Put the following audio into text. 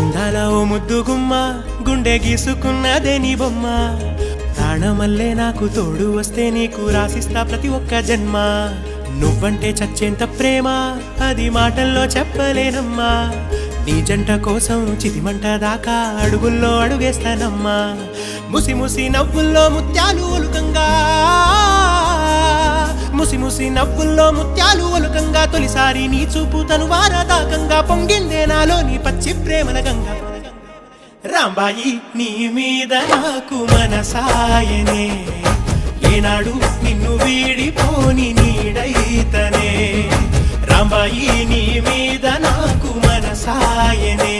అందాల ఓ ముద్దు గుమ్మ గుండె గీసుకున్నదే నీ బొమ్మ ప్రాణమల్లే నాకు తోడు వస్తే నీకు రాసిస్తా ప్రతి ఒక్క జన్మ నువ్వంటే చచ్చేంత ప్రేమ అది మాటల్లో చెప్పలేనమ్మా నీ జంట కోసం చితిమంట దాకా అడుగుల్లో అడుగేస్తానమ్మా ముసి ముసి నవ్వుల్లో ముత్యాలు ఒలుకంగా ముసి ముసి నవ్వుల్లో ముత్యాలు ఒలుకంగా తొలిసారి నీ చూపు తను వారదాకంగా పొంగిందే నాలో నీ పచ్చి ప్రేమల గంగా రాంబాయి నీ మీద నాకు మనసాయనే ఏనాడు నిన్ను వీడిపోని నీడైతనే రాంబాయి నీ మీద నాకు మనసాయనే